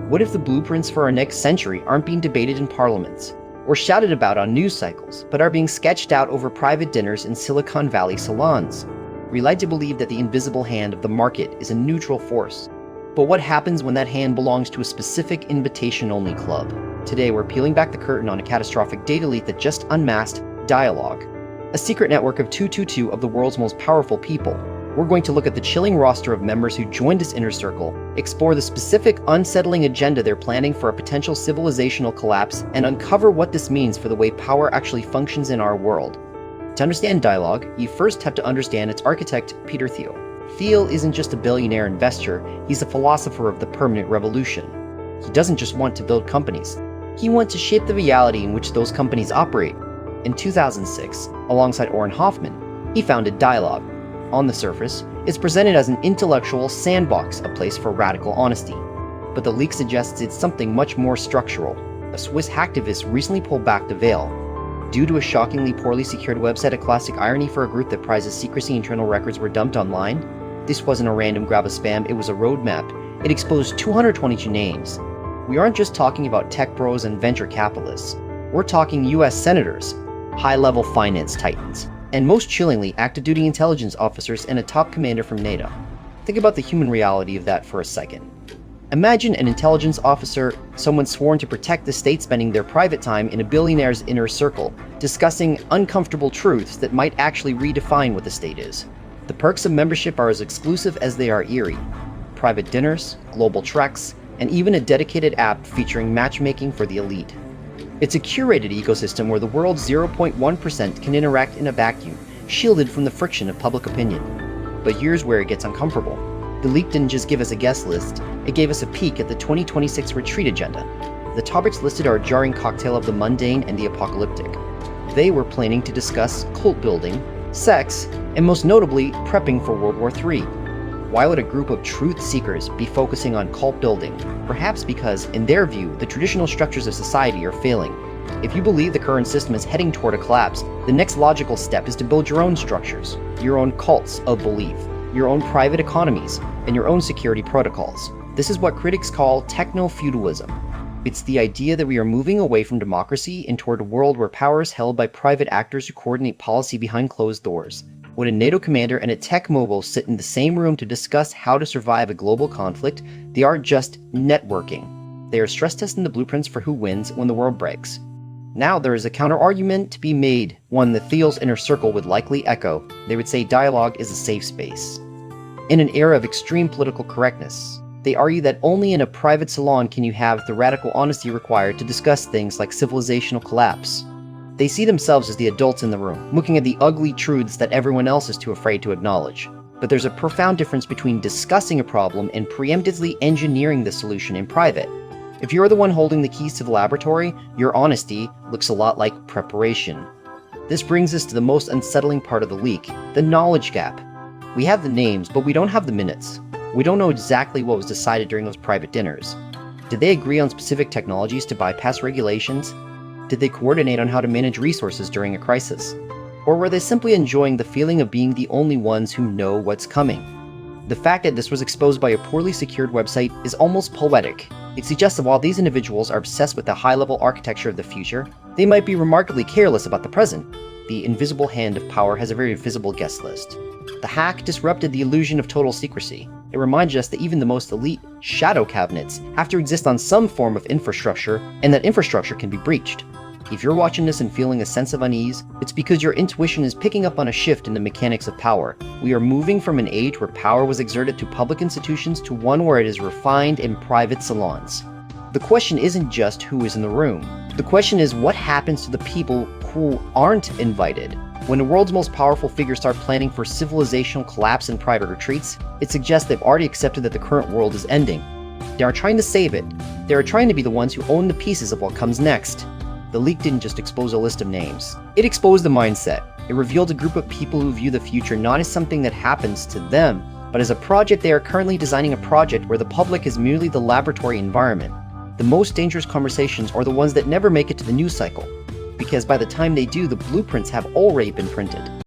What if the blueprints for our next century aren't being debated in parliaments, or shouted about on news cycles, but are being sketched out over private dinners in Silicon Valley salons? We like to believe that the invisible hand of the market is a neutral force. But what happens when that hand belongs to a specific invitation-only club? Today, we're peeling back the curtain on a catastrophic data leak that just unmasked Dialog, a secret network of 222 of the world's most powerful people. We're going to look at the chilling roster of members who joined this inner circle, explore the specific unsettling agenda they're planning for a potential civilizational collapse, and uncover what this means for the way power actually functions in our world. To understand Dialog, you first have to understand its architect, Peter Thiel. Thiel isn't just a billionaire investor, he's a philosopher of the permanent revolution. He doesn't just want to build companies. He wants to shape the reality in which those companies operate. In 2006, alongside Orrin Hoffman, he founded Dialog. On the surface, it's presented as an intellectual sandbox, a place for radical honesty. But the leak suggests it's something much more structural. A Swiss hacktivist recently pulled back the veil. Due to a shockingly poorly secured website, a classic irony for a group that prizes secrecy, internal records were dumped online. This wasn't a random grab of spam, it was a roadmap. It exposed 222 names. We aren't just talking about tech bros and venture capitalists. We're talking US senators, high-level finance titans, and most chillingly, active duty intelligence officers and a top commander from NATO. Think about the human reality of that for a second. Imagine an intelligence officer, someone sworn to protect the state, spending their private time in a billionaire's inner circle, discussing uncomfortable truths that might actually redefine what the state is. The perks of membership are as exclusive as they are eerie. Private dinners, global treks, and even a dedicated app featuring matchmaking for the elite. It's a curated ecosystem where the world's 0.1% can interact in a vacuum, shielded from the friction of public opinion. But here's where it gets uncomfortable. The leak didn't just give us a guest list, it gave us a peek at the 2026 retreat agenda. The topics listed are a jarring cocktail of the mundane and the apocalyptic. They were planning to discuss cult building, sex, and most notably, prepping for World War III. Why would a group of truth seekers be focusing on cult building? Perhaps because, in their view, the traditional structures of society are failing. If you believe the current system is heading toward a collapse, the next logical step is to build your own structures, your own cults of belief, your own private economies, and your own security protocols. This is what critics call techno-feudalism. It's the idea that we are moving away from democracy and toward a world where power is held by private actors who coordinate policy behind closed doors. When a NATO commander and a tech mogul sit in the same room to discuss how to survive a global conflict, they aren't just networking. They are stress testing the blueprints for who wins when the world breaks. Now there is a counter-argument to be made, one that Thiel's inner circle would likely echo. They would say Dialog is a safe space. In an era of extreme political correctness, they argue that only in a private salon can you have the radical honesty required to discuss things like civilizational collapse. They see themselves as the adults in the room, looking at the ugly truths that everyone else is too afraid to acknowledge. But there's a profound difference between discussing a problem and preemptively engineering the solution in private. If you're the one holding the keys to the laboratory, your honesty looks a lot like preparation. This brings us to the most unsettling part of the leak, the knowledge gap. We have the names, but we don't have the minutes. We don't know exactly what was decided during those private dinners. Did they agree on specific technologies to bypass regulations? Did they coordinate on how to manage resources during a crisis? Or were they simply enjoying the feeling of being the only ones who know what's coming? The fact that this was exposed by a poorly secured website is almost poetic. It suggests that while these individuals are obsessed with the high-level architecture of the future, they might be remarkably careless about the present. The invisible hand of power has a very visible guest list. The hack disrupted the illusion of total secrecy. It reminds us that even the most elite shadow cabinets have to exist on some form of infrastructure, and that infrastructure can be breached. If you're watching this and feeling a sense of unease, it's because your intuition is picking up on a shift in the mechanics of power. We are moving from an age where power was exerted to public institutions to one where it is refined in private salons. The question isn't just who is in the room. The question is what happens to the people who aren't invited. When the world's most powerful figures start planning for civilizational collapse and private retreats, it suggests they've already accepted that the current world is ending. They are trying to save it. They are trying to be the ones who own the pieces of what comes next. The leak didn't just expose a list of names. It exposed the mindset. It revealed a group of people who view the future not as something that happens to them, but as a project. They are currently designing a project where the public is merely the laboratory environment. The most dangerous conversations are the ones that never make it to the news cycle, because by the time they do, the blueprints have already been printed.